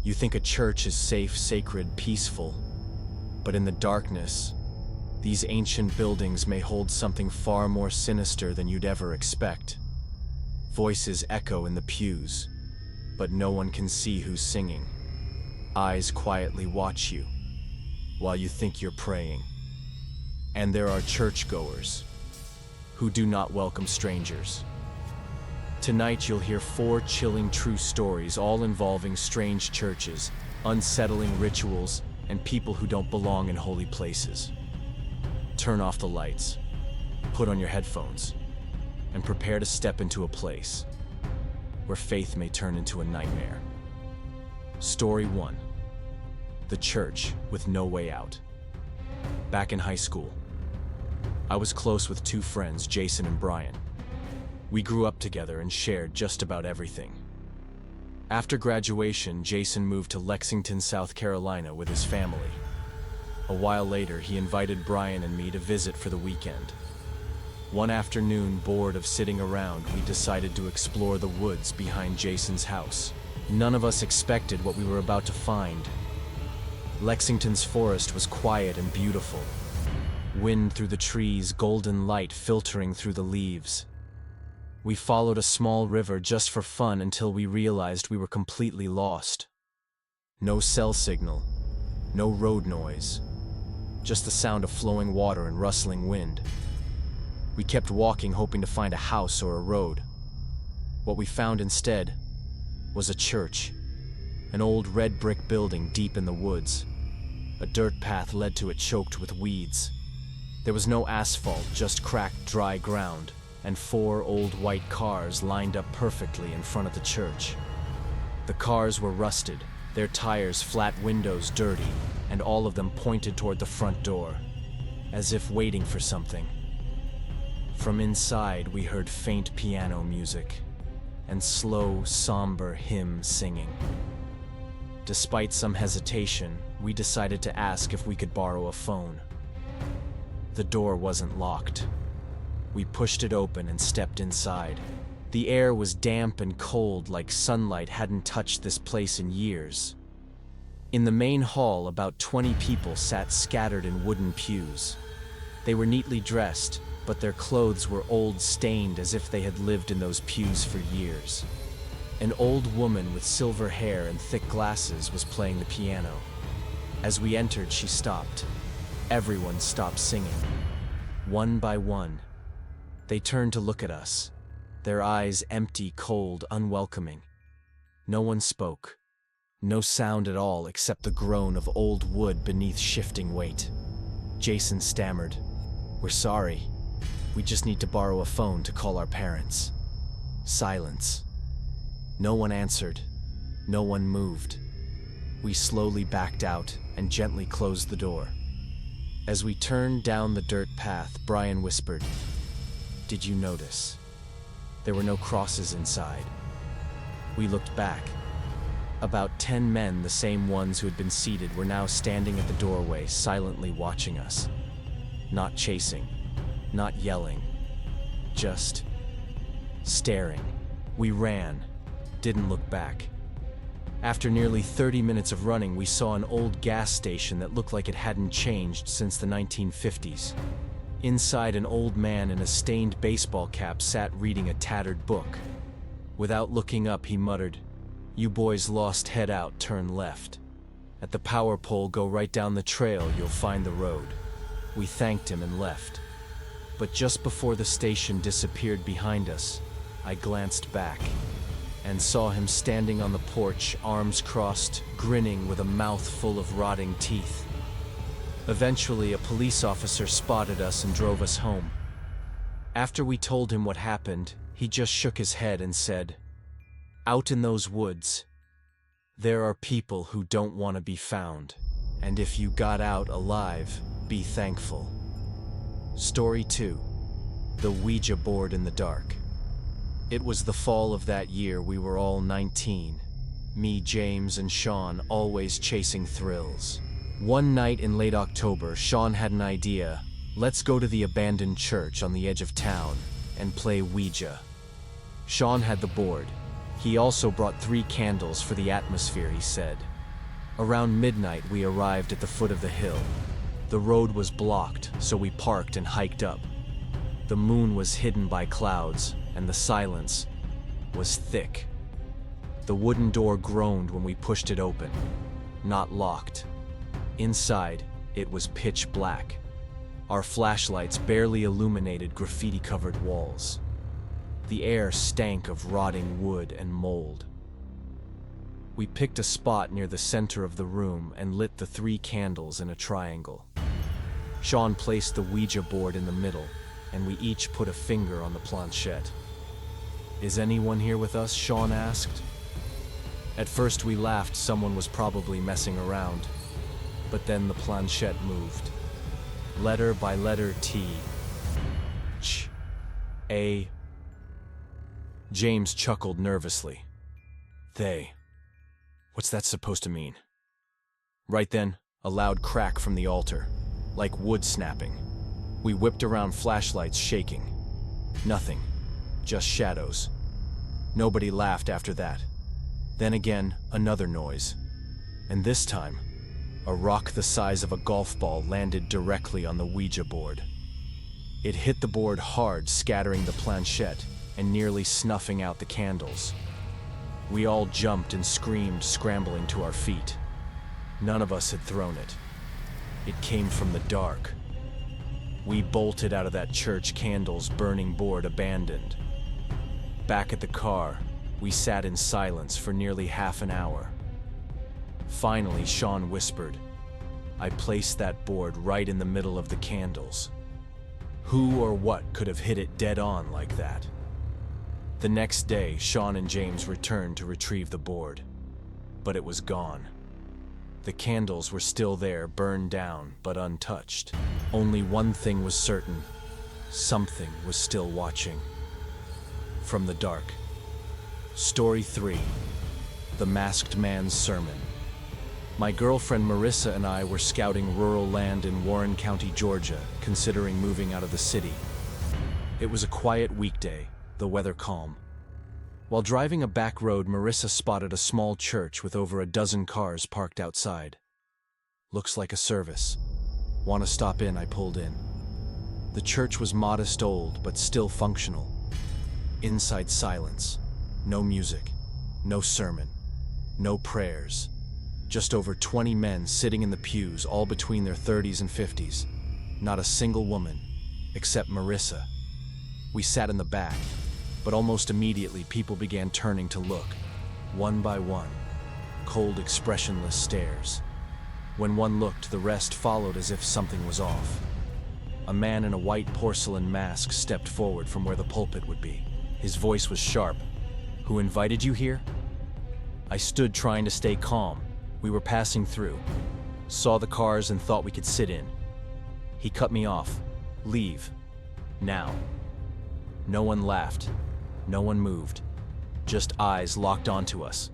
You think a church is safe, sacred, peaceful, but in the darkness, these ancient buildings may hold something far more sinister than you'd ever expect. Voices echo in the pews, but no one can see who's singing. Eyes quietly watch you, while you think you're praying. And there are churchgoers who do not welcome strangers. Tonight you'll hear 4 chilling true stories, all involving strange churches, unsettling rituals, and people who don't belong in holy places. Turn off the lights, put on your headphones, and prepare to step into a place where faith may turn into a nightmare. Story 1. The Church with No Way Out. Back in high school, I was close with 2 friends, Jason and Brian. We grew up together and shared just about everything. After graduation, Jason moved to Lexington, South Carolina with his family. A while later, he invited Brian and me to visit for the weekend. One afternoon, bored of sitting around, we decided to explore the woods behind Jason's house. None of us expected what we were about to find. Lexington's forest was quiet and beautiful. Wind through the trees, golden light filtering through the leaves. We followed a small river just for fun until we realized we were completely lost. No cell signal, no road noise, just the sound of flowing water and rustling wind. We kept walking, hoping to find a house or a road. What we found instead was a church, an old red brick building deep in the woods. A dirt path led to it, choked with weeds. There was no asphalt, just cracked, dry ground, and 4 old white cars lined up perfectly in front of the church. The cars were rusted, their tires, flat windows dirty, and all of them pointed toward the front door, as if waiting for something. From inside, we heard faint piano music and slow, somber hymn singing. Despite some hesitation, we decided to ask if we could borrow a phone. The door wasn't locked. We pushed it open and stepped inside. The air was damp and cold, like sunlight hadn't touched this place in years. In the main hall, about 20 people sat scattered in wooden pews. They were neatly dressed, but their clothes were old, stained, as if they had lived in those pews for years. An old woman with silver hair and thick glasses was playing the piano. As we entered, she stopped. Everyone stopped singing. One by one, they turned to look at us, their eyes empty, cold, unwelcoming. No one spoke. No sound at all except the groan of old wood beneath shifting weight. Jason stammered, "We're sorry. We just need to borrow a phone to call our parents." Silence. No one answered. No one moved. We slowly backed out and gently closed the door. As we turned down the dirt path, Brian whispered, "Did you notice? There were no crosses inside." We looked back. About 10 men, the same ones who had been seated, were now standing at the doorway, silently watching us. Not chasing, not yelling, just staring. We ran, didn't look back. After nearly 30 minutes of running, we saw an old gas station that looked like it hadn't changed since the 1950s. Inside, an old man in a stained baseball cap sat reading a tattered book. Without looking up, he muttered, "You boys lost, head out, turn left. At the power pole, go right down the trail, you'll find the road." We thanked him and left. But just before the station disappeared behind us, I glanced back and saw him standing on the porch, arms crossed, grinning with a mouth full of rotting teeth. Eventually, a police officer spotted us and drove us home. After we told him what happened, he just shook his head and said, "Out in those woods, there are people who don't want to be found, and if you got out alive, be thankful." Story 2. The Ouija board in the dark. It was the fall of that year. We were all 19. Me, James, and Sean, always chasing thrills. One night in late October, Sean had an idea. Let's go to the abandoned church on the edge of town and play Ouija. Sean had the board. He also brought 3 candles for the atmosphere, he said. Around midnight, we arrived at the foot of the hill. The road was blocked, so we parked and hiked up. The moon was hidden by clouds, and the silence was thick. The wooden door groaned when we pushed it open, not locked. Inside, it was pitch black. Our flashlights barely illuminated graffiti-covered walls. The air stank of rotting wood and mold. We picked a spot near the center of the room and lit the 3 candles in a triangle. Sean placed the Ouija board in the middle, and we each put a finger on the planchette. "Is anyone here with us?" Sean asked. At first we laughed someone was probably messing around, but then the planchette moved. Letter by letter T, Ch, A. James chuckled nervously. "They. What's that supposed to mean?" Right then, a loud crack from the altar, like wood snapping. We whipped around, flashlights shaking. Nothing, just shadows. Nobody laughed after that. Then again, another noise. And this time, a rock the size of a golf ball landed directly on the Ouija board. It hit the board hard, scattering the planchette and nearly snuffing out the candles. We all jumped and screamed, scrambling to our feet. None of us had thrown it. It came from the dark. We bolted out of that church, candles burning, board abandoned. Back at the car, we sat in silence for nearly half an hour. Finally, Sean whispered, "I placed that board right in the middle of the candles. Who or what could have hit it dead on like that?" The next day, Sean and James returned to retrieve the board, but it was gone. The candles were still there, burned down, but untouched. Only one thing was certain: something was still watching. From the dark. Story 3. The Masked Man's Sermon. My girlfriend Marissa and I were scouting rural land in Warren County, Georgia, considering moving out of the city. It was a quiet weekday, the weather calm. While driving a back road, Marissa spotted a small church with over a dozen cars parked outside. "Looks like a service. Want to stop in?" I pulled in. The church was modest, old, but still functional. Inside, silence. No music, no sermon, no prayers. Just over 20 men sitting in the pews, all between their 30s and 50s. Not a single woman, except Marissa. We sat in the back, but almost immediately people began turning to look, one by one. Cold, expressionless stares. When one looked, the rest followed as if something was off. A man in a white porcelain mask stepped forward from where the pulpit would be. His voice was sharp. "Who invited you here?" I stood, trying to stay calm. We were passing through. Saw the cars and thought we could sit in. He cut me off. "Leave. Now." No one laughed. No one moved. Just eyes locked onto us.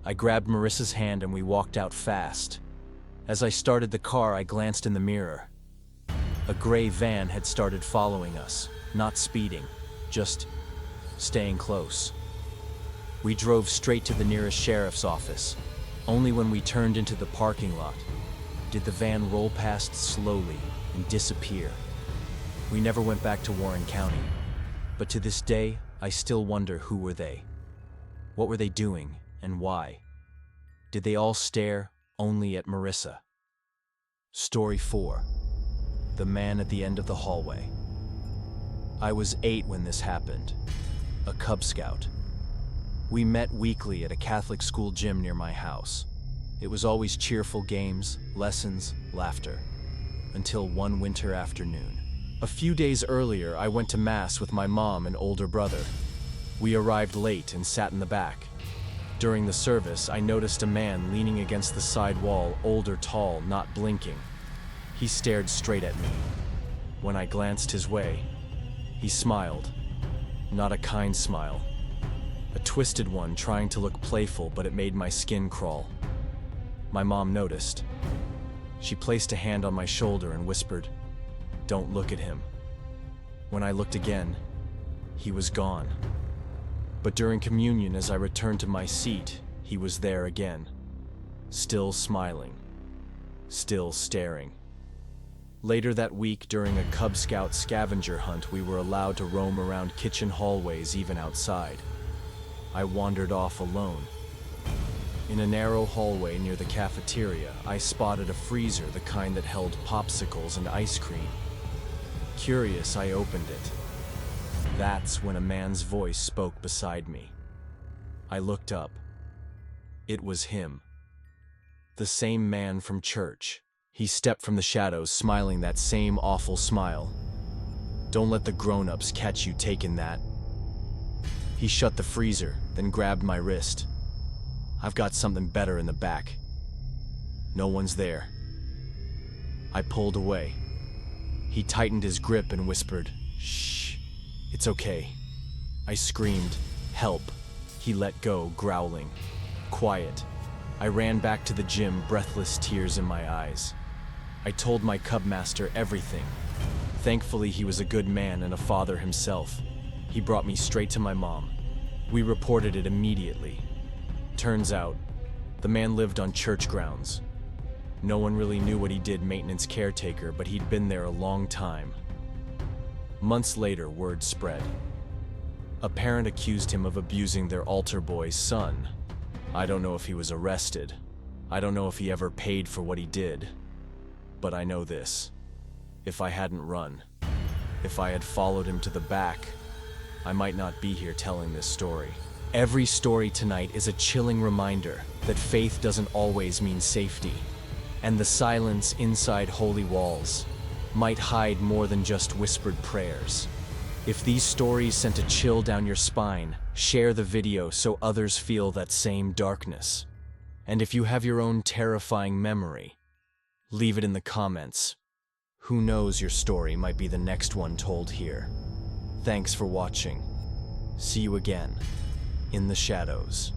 I grabbed Marissa's hand and we walked out fast. As I started the car, I glanced in the mirror. A gray van had started following us, not speeding, just staying close. We drove straight to the nearest sheriff's office. Only when we turned into the parking lot did the van roll past slowly and disappear. We never went back to Warren County, but to this day, I still wonder, who were they? What were they doing, and why? Did they all stare only at Marissa? Story 4. The Man at the End of the Hallway. I was 8 when this happened, a Cub Scout. We met weekly at a Catholic school gym near my house. It was always cheerful games, lessons, laughter, until one winter afternoon. A few days earlier, I went to Mass with my mom and older brother. We arrived late and sat in the back. During the service, I noticed a man leaning against the side wall, older, tall, not blinking. He stared straight at me. When I glanced his way, he smiled. Not a kind smile. A twisted one, trying to look playful, but it made my skin crawl. My mom noticed. She placed a hand on my shoulder and whispered, "Don't look at him." When I looked again, he was gone. But during communion, as I returned to my seat, he was there again. still smiling, still staring. Later that week, during a Cub Scout scavenger hunt, we were allowed to roam around kitchen hallways, even outside. I wandered off alone. In a narrow hallway near the cafeteria, I spotted a freezer, the kind that held popsicles and ice cream. Curious, I opened it. That's when a man's voice spoke beside me. I looked up. It was him. The same man from church. He stepped from the shadows, smiling that same awful smile. "Don't let the grown-ups catch you taking that." He shut the freezer, then grabbed my wrist. "I've got something better in the back." "No one's there." I pulled away. He tightened his grip and whispered, "Shh, it's okay." I screamed, "Help." He let go, growling, "Quiet." I ran back to the gym, breathless, tears in my eyes. I told my cub master everything. Thankfully, he was a good man and a father himself. He brought me straight to my mom. We reported it immediately. Turns out, the man lived on church grounds. No one really knew what he did, maintenance caretaker, but he'd been there a long time. Months later, word spread. A parent accused him of abusing their altar boy's son. I don't know if he was arrested. I don't know if he ever paid for what he did. But I know this. If I hadn't run, if I had followed him to the back, I might not be here telling this story. Every story tonight is a chilling reminder that faith doesn't always mean safety, and the silence inside holy walls might hide more than just whispered prayers. If these stories sent a chill down your spine, share the video so others feel that same darkness. And if you have your own terrifying memory, leave it in the comments. Who knows, your story might be the next one told here. Thanks for watching. See you again in the shadows.